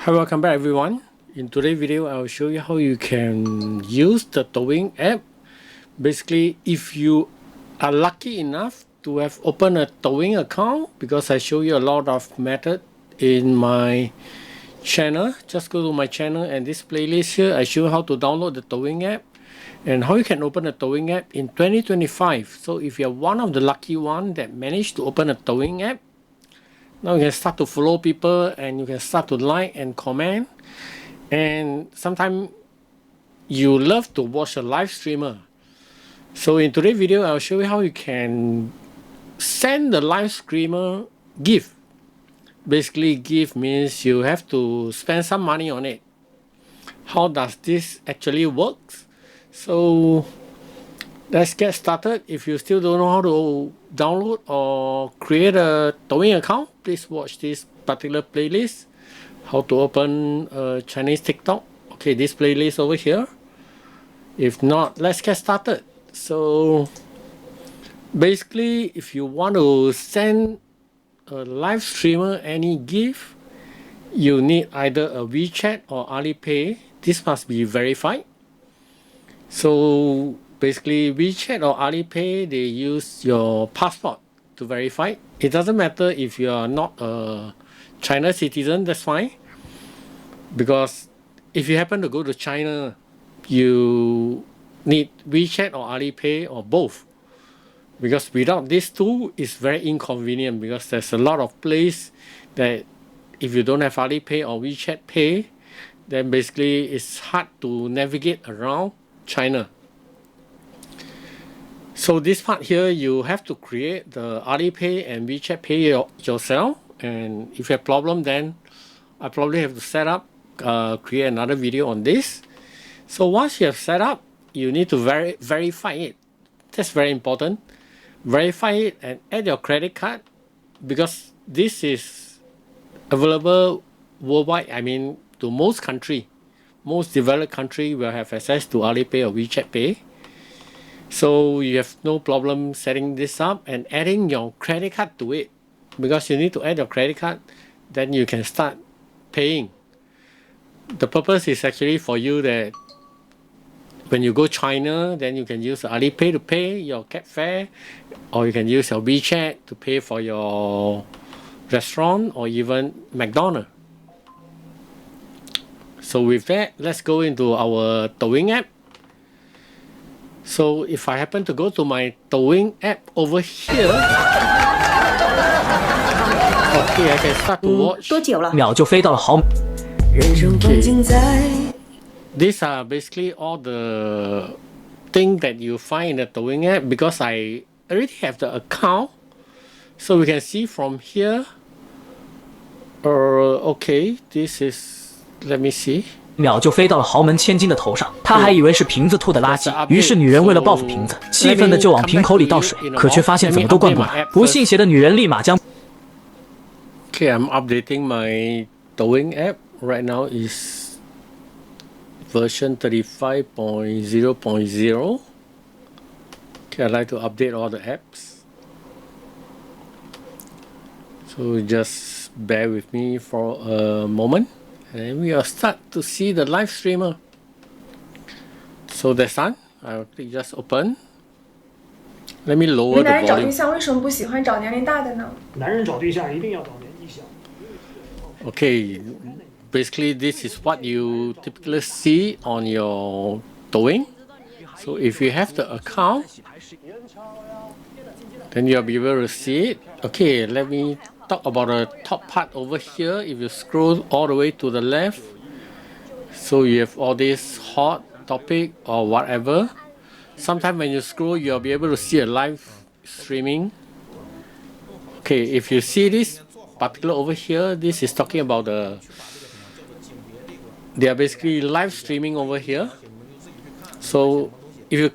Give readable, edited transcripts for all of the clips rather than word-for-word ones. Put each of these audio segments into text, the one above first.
Hi, welcome back everyone. In today's video, I will show you how you can use the Douyin app. Basically, if you are lucky enough to have opened a Douyin account, because I show you a lot of method in my channel, just go to my channel and this playlist here, I show you how to download the Douyin app and how you can open a Douyin app in 2025. So if you're one of the lucky one that managed to open a Douyin app, now you can start to follow people and you can start to like and comment. And sometimes you love to watch a live streamer. So in today's video, I'll show you how you can send the live streamer gift. Basically, gift means you have to spend some money on it. How does this actually work? So let's get started. If you still don't know how to download or create a Douyin account, please watch this particular playlist. How to open a Chinese TikTok. Okay, this playlist over here. If not, let's get started. So basically, if you want to send a live streamer any gift, you need either a WeChat or Alipay. This must be verified. So basically, WeChat or Alipay, they use your passport to verify. It doesn't matter if you are not a China citizen, that's fine. Because if you happen to go to China, you need WeChat or Alipay or both. Because without these two, it's very inconvenient because there's a lot of place that if you don't have Alipay or WeChat Pay, then basically it's hard to navigate around China. So this part here, you have to create the Alipay and WeChat Pay yourself. And if you have problem, then I probably have to set up, create another video on this. So once you have set up, you need to verify it. That's very important. Verify it and add your credit card because this is available worldwide. I mean, to most country, most developed country will have access to Alipay or WeChat Pay. So you have no problem setting this up and adding your credit card to it because you need to add your credit card, then you can start paying. The purpose is actually for you that when you go China, then you can use Alipay to pay your cab fare, or you can use your WeChat to pay for your restaurant or even McDonald's. So with that, let's go into our Douyin app. So if I happen to go to my Douyin app over here, okay, I can start to watch. 多久了？秒就飞到了豪。 These are basically all the things that you find in the Douyin app because I already have the account. So we can see from here. Okay, this is, let me see. 秒就飞到了豪门千金的头上，他还以为是瓶子吐的垃圾，于是女人为了报复瓶子，气愤的就往瓶口里倒水，可却发现怎么都灌不满。不信邪的女人立马将。Okay, I'm updating my Douyin app. Right now is version 35.0.0. Okay, I'd like to update all the apps. So just bear with me for a moment. And then we will start to see the live streamer. So that's done. I'll click just open. Let me lower the 男人找对 volume. 象为什么不喜欢找年龄大的呢？男人找对象一定要找年纪小。 Okay, basically this is what you typically see on your Douyin. So if you have the account, then you'll be able to see it. Okay, let me talk about the top part over here. If you scroll all the way to the left, so you have all this hot topic or whatever. Sometimes when you scroll, you'll be able to see a live streaming. Okay, if you see this particular over here, this is talking about they are basically live streaming over here. So if you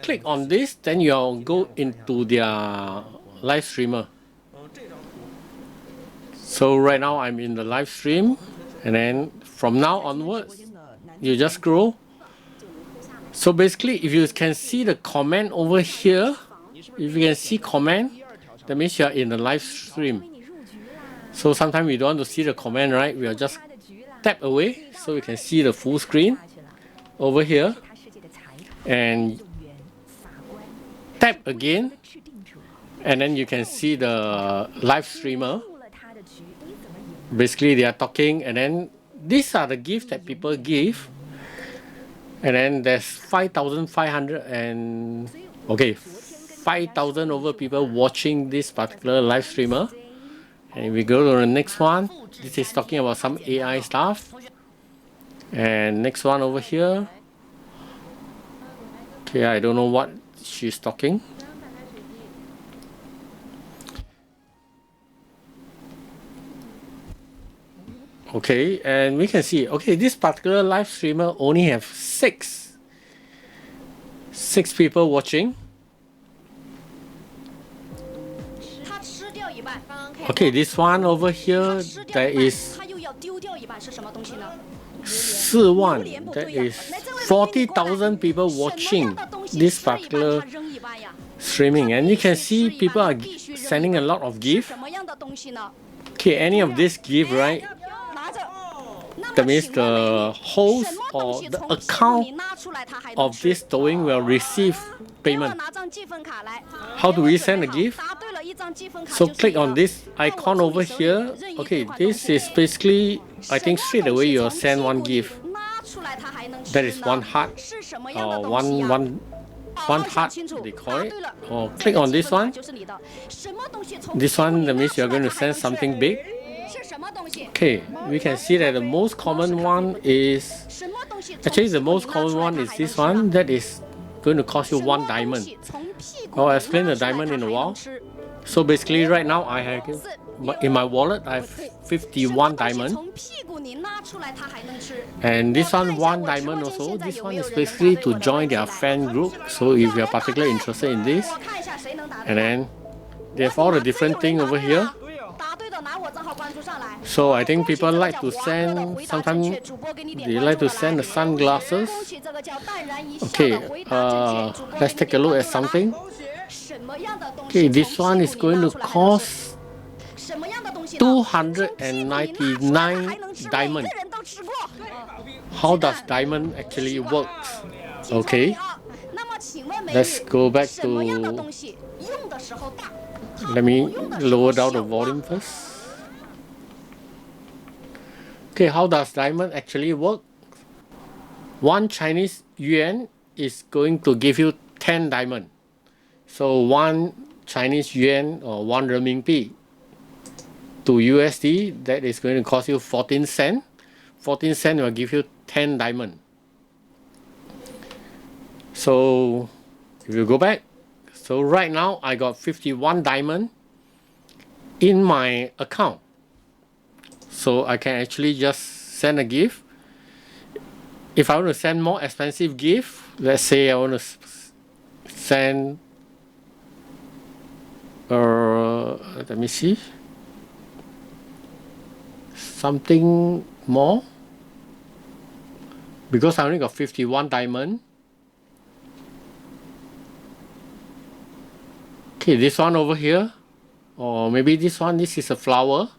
click on this, then you'll go into their live streamer. So right now I'm in the live stream, and then from now onwards, you just scroll. So basically, if you can see the comment over here, if you can see comment, that means you are in the live stream. So sometimes we don't want to see the comment, right? We will just tap away so you can see the full screen over here, and tap again, and then you can see the live streamer. Basically they are talking, and then these are the gifts that people give, and then there's 5,500 and 5,000 over people watching this particular live streamer. And if we go to the next one, this is talking about some AI stuff. And next one over here, okay, I don't know what she's talking. Okay, and we can see, okay, this particular live streamer only have six people watching. Okay, this one over here, there is 4万, that is 40,000 people watching this particular streaming, and you can see people are sending a lot of gifts. Okay, any of this gift, right? That means the host or the account of this Douyin will receive payment. How do we send a gift? So click on this icon over here. Okay, this is basically, I think straight away you'll send one gift. That is one heart, or one heart they call it. Or click on this one. This one, that means you're going to send something big. Okay, we can see that the most common one is, actually the most common one is this one, that is going to cost you 1 diamond. I'll explain the diamond in a while. So basically right now I have, in my wallet I have 51 diamond. And this one diamond also. This one is basically to join their fan group. So if you are particularly interested in this. And then they have all the different things over here. So I think people like to send, sometimes they like to send the sunglasses. Okay, let's take a look at something. Okay, this one is going to cost 299 diamond. How does diamond actually work? Okay, let's go back to, let me lower down the volume first. Okay, how does diamond actually work? 1 Chinese yuan is going to give you 10 diamond. So 1 Chinese yuan or 1 renminbi to USD, that is going to cost you 14 cents. 14 cents will give you 10 diamond. So if you go back, so right now I got 51 diamond in my account. So I can actually just send a gift. If I want to send more expensive gift, let's say I want to send, let me see, something more, because I only got 51 diamond. Okay, this one over here, or maybe this one, this is a flower.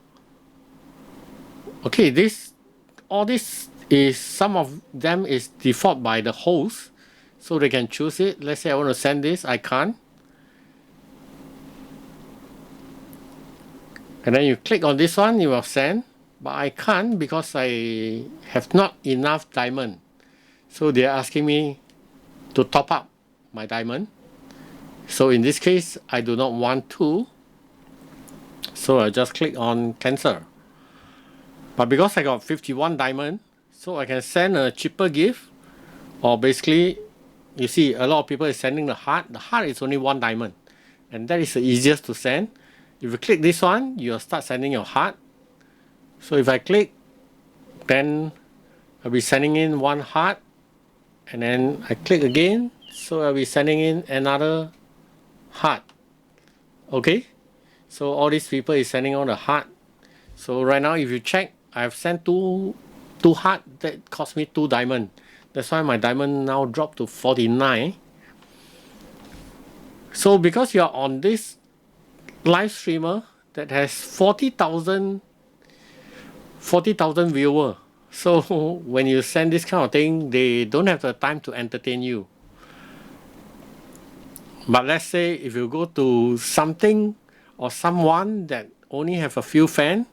Okay, all this is, some of them is default by the host, so they can choose it. Let's say I want to send this, I can't. And then you click on this one, you will send, but I can't because I have not enough diamond. So they're asking me to top up my diamond. So in this case, I do not want to. So I just click on cancel. But because I got 51 diamond, so I can send a cheaper gift. Or basically, you see a lot of people is sending the heart. The heart is only 1 diamond. And that is the easiest to send. If you click this one, you'll start sending your heart. So if I click, then I'll be sending in 1 heart. And then I click again, so I'll be sending in another heart. Okay, so all these people is sending on the heart. So right now if you check, I've sent two heart that cost me 2 diamond. That's why my diamond now dropped to 49. So because you're on this live streamer that has 40,000 viewer, So when you send this kind of thing, they don't have the time to entertain you. But let's say if you go to something or someone that only have a few fans,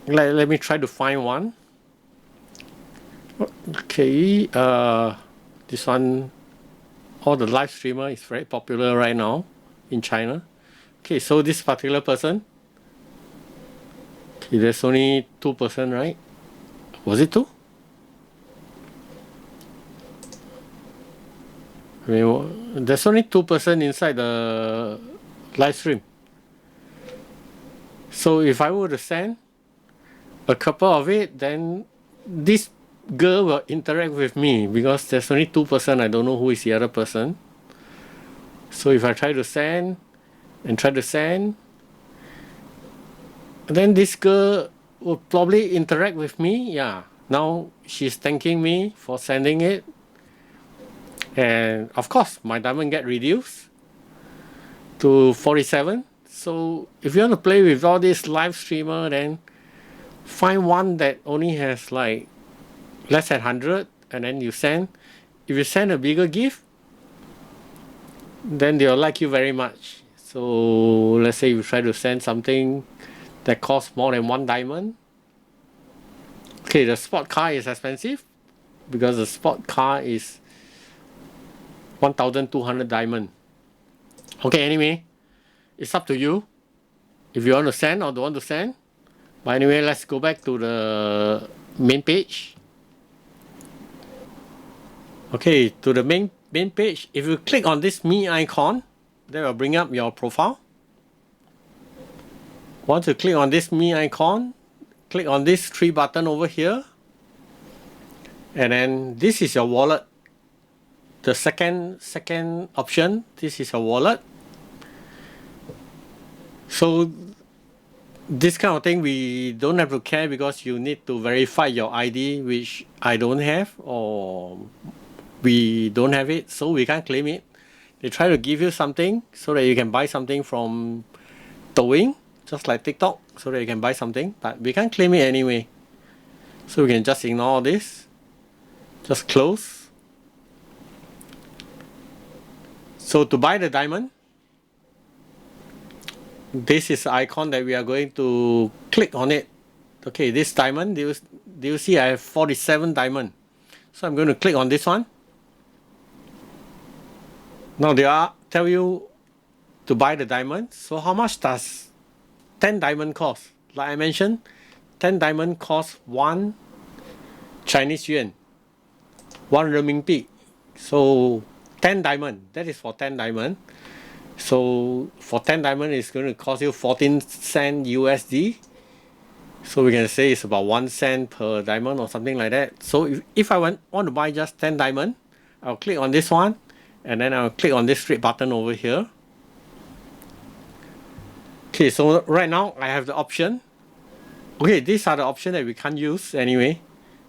let me try to find one. Okay, this one, all the live streamer is very popular right now in China. Okay, so this particular person, okay, there's only 2%, right? Was it 2? I mean, there's only 2% inside the live stream. So if I were to send a couple of it, then this girl will interact with me because there's only 2%. I don't know who is the other person. So if I try to send and try to send, then this girl will probably interact with me. Yeah, now she's thanking me for sending it. And of course, my diamond get reduced to 47. So if you want to play with all these live streamer, then find one that only has like less than 100, and then you send. If you send a bigger gift, then they'll like you very much. So let's say you try to send something that costs more than 1 diamond. Okay, the sport car is expensive because the sport car is 1,200 diamond. Okay, anyway, it's up to you if you want to send or don't want to send. But anyway, let's go back to the main page. Okay, to the main page, if you click on this me icon, that will bring up your profile. Once you click on this me icon, click on this 3 button over here, and then this is your wallet. The second option, this is a wallet. So this kind of thing we don't have to care because you need to verify your ID, which I don't have, or we don't have it, so we can't claim it. They try to give you something so that you can buy something from Douyin, just like TikTok, so that you can buy something, but we can't claim it anyway. So we can just ignore this, just close. So to buy the diamond, this is the icon that we are going to click on it. Okay, this diamond, do you see I have 47 diamond. So I'm going to click on this one. Now they tell you to buy the diamond. So how much does 10 diamond cost? Like I mentioned, 10 diamond costs 1 Chinese yuan, 1 renminbi. So 10 diamond, that is for 10 diamond. So for 10 diamond, it's going to cost you 14 cent USD. So we can say it's about 1 cent per diamond or something like that. So if I want to buy just 10 diamond, I'll click on this one, and then I'll click on this straight button over here. Okay, so right now I have the option. Okay, these are the options that we can't use anyway,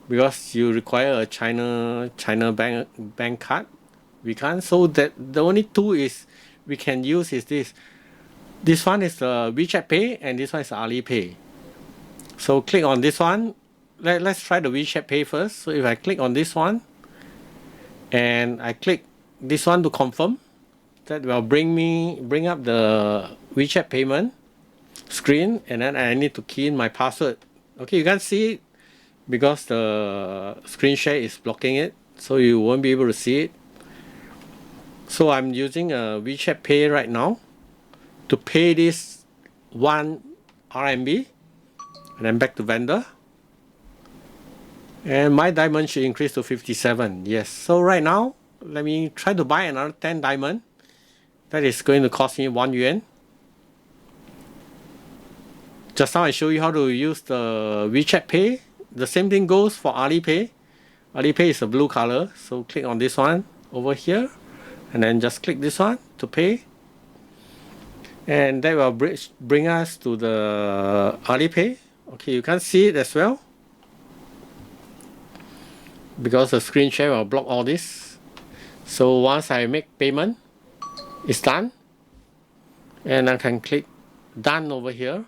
because you require a China bank card. We can't. So that the only two is we can use is this. This one is the WeChat Pay, and this one is Alipay. So click on this one. Let's try the WeChat Pay first. So if I click on this one, and I click this one to confirm, that will bring up the WeChat payment screen, and then I need to key in my password. Okay, you can't see it because the screen share is blocking it, so you won't be able to see it. So I'm using a WeChat Pay right now to pay this 1 RMB, and then back to vendor. And my diamond should increase to 57. Yes. So right now, let me try to buy another 10 diamond. That is going to cost me 1 yuan. Just now I show you how to use the WeChat Pay. The same thing goes for Alipay. Alipay is a blue color. So click on this one over here, and then just click this one to pay. And that will bring us to the Alipay. Okay, you can't see it as well, because the screen share will block all this. So once I make payment, it's done, and I can click done over here,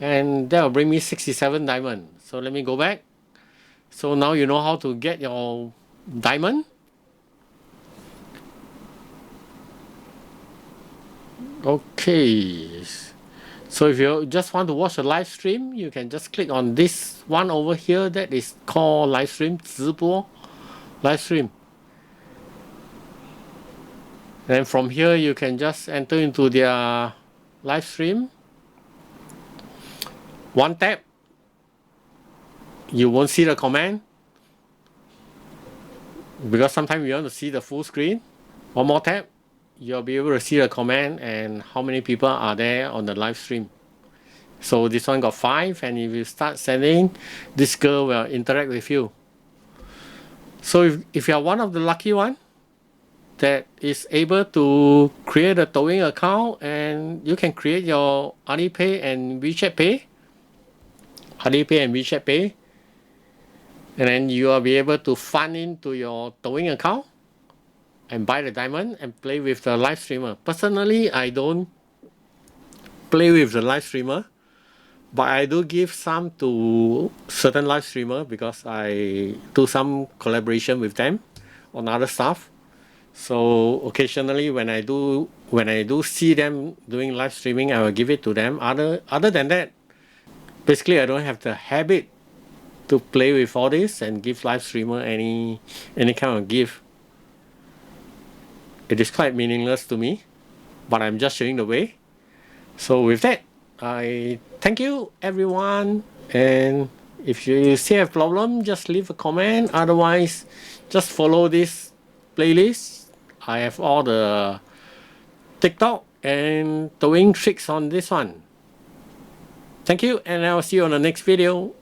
and that will bring me 67 diamond. So let me go back. So now you know how to get your diamond. Okay, so if you just want to watch a live stream, you can just click on this one over here that is called live stream, 直播 live stream. And from here you can just enter into their live stream. One tap, you won't see the comment because sometimes you want to see the full screen. One more tap, you'll be able to see the comment and how many people are there on the live stream. So this one got 5, and if you start sending, this girl will interact with you. So if you are one of the lucky one that is able to create a Douyin account, and you can create your Alipay and WeChat Pay, Alipay and WeChat Pay, and then you will be able to fund into your Douyin account and buy the diamond and play with the live streamer. Personally, I don't play with the live streamer, but I do give some to certain live streamer because I do some collaboration with them on other stuff. So occasionally when I do see them doing live streaming, I will give it to them. Other than that, basically I don't have the habit to play with all this and give live streamer any kind of gift. It is quite meaningless to me, but I'm just showing the way. So with that, I thank you everyone, and if you still have problem, just leave a comment. Otherwise, just follow this playlist. I have all the TikTok and Douyin tricks on this one. Thank you, and I'll see you on the next video.